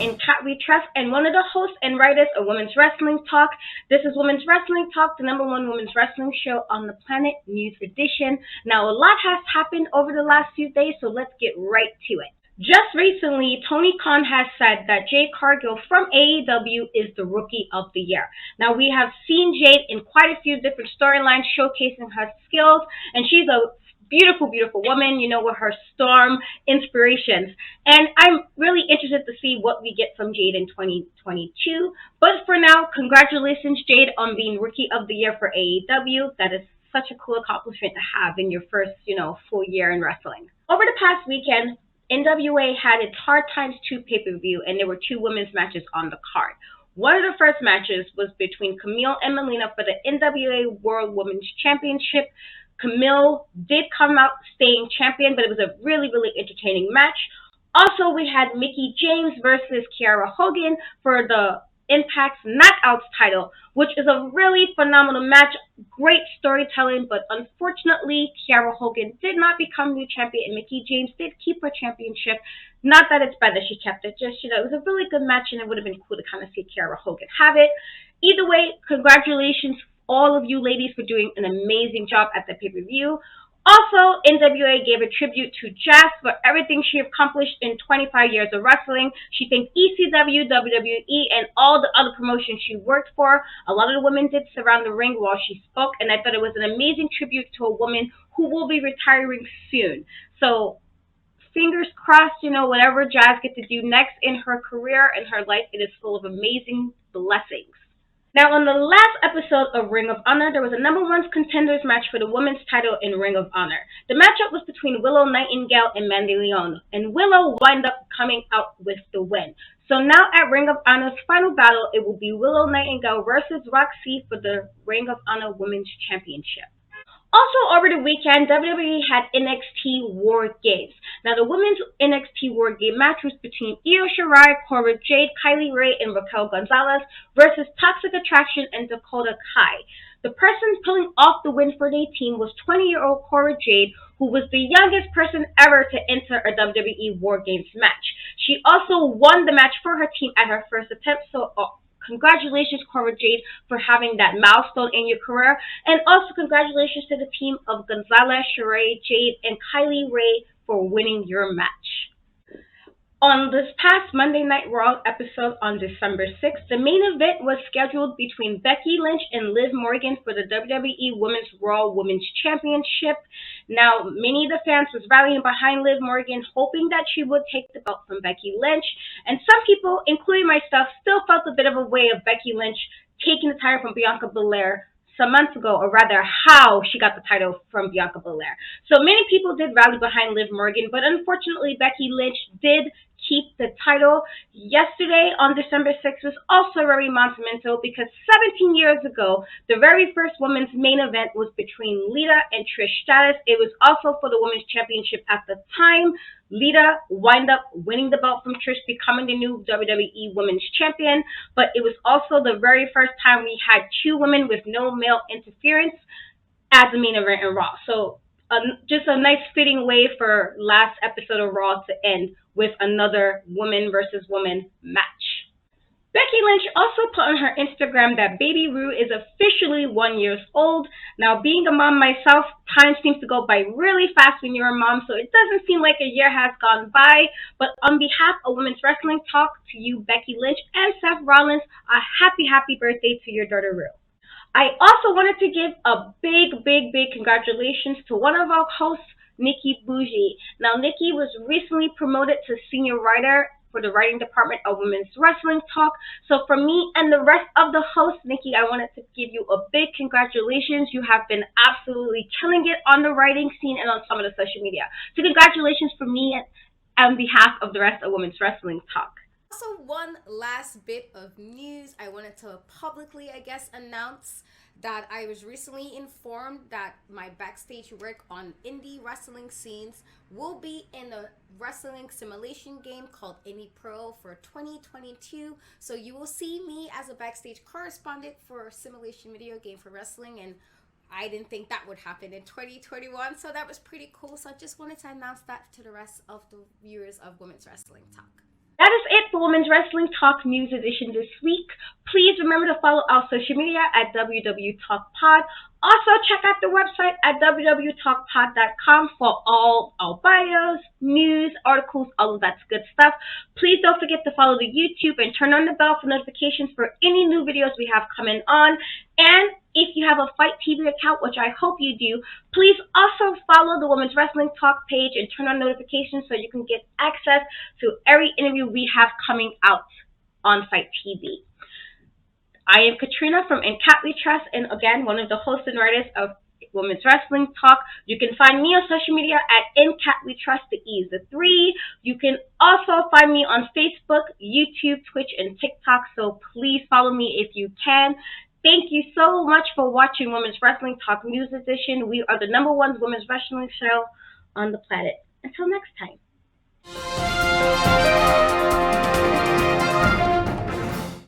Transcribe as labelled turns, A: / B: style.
A: in Cat We Trust and one of the hosts and writers of Women's Wrestling Talk. This is Women's Wrestling Talk, the #1 women's wrestling show on the planet, news edition. Now, a lot has happened over the last few days, so let's get right to it. Just recently, Tony Khan has said that Jade Cargill from AEW is the Rookie of the Year. Now, we have seen Jade in quite a few different storylines showcasing her skills, and she's a beautiful, beautiful woman, with her Storm inspirations. And I'm really interested to see what we get from Jade in 2022. But for now, congratulations, Jade, on being Rookie of the Year for AEW. That is such a cool accomplishment to have in your first, full year in wrestling. Over the past weekend, NWA had its Hard Times 2 pay-per-view, and there were 2 women's matches on the card. One of the first matches was between Camille and Molina for the NWA World Women's Championship. Camille did come out staying champion, but it was a really, really entertaining match. Also, we had Mickie James versus Kiera Hogan for the Impact's Knockouts title, which is a really phenomenal match. Great storytelling, but unfortunately, Kiera Hogan did not become new champion, and Mickie James did keep her championship. Not that it's bad that she kept it, just, it was a really good match, and it would have been cool to kind of see Kiera Hogan have it. Either way, congratulations, all of you ladies, for doing an amazing job at the pay-per-view. Also, NWA gave a tribute to Jazz for everything she accomplished in 25 years of wrestling. She thanked ECW, WWE, and all the other promotions she worked for. A lot of the women did surround the ring while she spoke, and I thought it was an amazing tribute to a woman who will be retiring soon. So, fingers crossed, whatever Jazz gets to do next in her career and her life, it is full of amazing blessings. Now, on the last episode of Ring of Honor, there was a #1 Contenders match for the women's title in Ring of Honor. The matchup was between Willow Nightingale and Mandy Leon, and Willow wound up coming out with the win. So now at Ring of Honor's final battle, it will be Willow Nightingale versus Roxy for the Ring of Honor Women's Championship. Also, over the weekend, WWE had NXT War Games. Now, the women's NXT War Game match was between Io Shirai, Cora Jade, Kylie Ray, and Raquel Gonzalez versus Toxic Attraction and Dakota Kai. The person pulling off the win for their team was 20-year-old Cora Jade, who was the youngest person ever to enter a WWE War Games match. She also won the match for her team at her first attempt, so congratulations, Cora Jade, for having that milestone in your career. And also congratulations to the team of Gonzalez, Shirai, Jade, and Kylie Ray for winning your match. On this past Monday Night Raw episode on December 6th, the main event was scheduled between Becky Lynch and Liv Morgan for the WWE Women's Raw Women's Championship. Now, many of the fans was rallying behind Liv Morgan, hoping that she would take the belt from Becky Lynch. And some people, including myself, still felt a bit of a way of Becky Lynch taking the title from Bianca Belair some months ago, or rather how she got the title from Bianca Belair. So many people did rally behind Liv Morgan, but unfortunately Becky Lynch did keep the title. Yesterday on December 6th was also very monumental because 17 years ago, the very first women's main event was between Lita and Trish Stratus. It was also for the women's championship at the time. Lita wound up winning the belt from Trish, becoming the new WWE Women's Champion, but it was also the very first time we had 2 women with no male interference as the main event in Raw. So just a nice fitting way for last episode of Raw to end with another woman versus woman match. Becky Lynch also put on her Instagram that baby Roux is officially 1 year old. Now, being a mom myself, time seems to go by really fast when you're a mom, so it doesn't seem like a year has gone by. But on behalf of Women's Wrestling Talk, to you, Becky Lynch, and Seth Rollins, a happy birthday to your daughter Roux. I also wanted to give a big congratulations to one of our hosts, Nikki Bougie. Now, Nikki was recently promoted to senior writer for the writing department of Women's Wrestling Talk. So for me and the rest of the hosts, Nikki, I wanted to give you a big congratulations. You have been absolutely killing it on the writing scene and on some of the social media. So congratulations from me on behalf of the rest of Women's Wrestling Talk.
B: Also, one last bit of news. I wanted to publicly, announce that I was recently informed that my backstage work on indie wrestling scenes will be in a wrestling simulation game called Indie Pro for 2022. So you will see me as a backstage correspondent for a simulation video game for wrestling, and I didn't think that would happen in 2021, so that was pretty cool. So I just wanted to announce that to the rest of the viewers of Women's Wrestling Talk.
A: That is it it for Women's Wrestling Talk News Edition this week. Please remember to follow our social media at WW Talk Pod. Also, check out the website at www.talkpod.com for all our bios, news, articles, all of that good stuff. Please don't forget to follow the YouTube and turn on the bell for notifications for any new videos we have coming on. And if you have a Fight TV account, which I hope you do, please also follow the Women's Wrestling Talk page and turn on notifications so you can get access to every interview we have coming out on Fight TV. I am Katrina from Nxt We Trust, and again, one of the hosts and writers of Women's Wrestling Talk. You can find me on social media at Nxt We Trust, the E is the 3. You can also find me on Facebook, YouTube, Twitch, and TikTok, so please follow me if you can. Thank you so much for watching Women's Wrestling Talk News Edition. We are the #1 women's wrestling show on the planet. Until next time.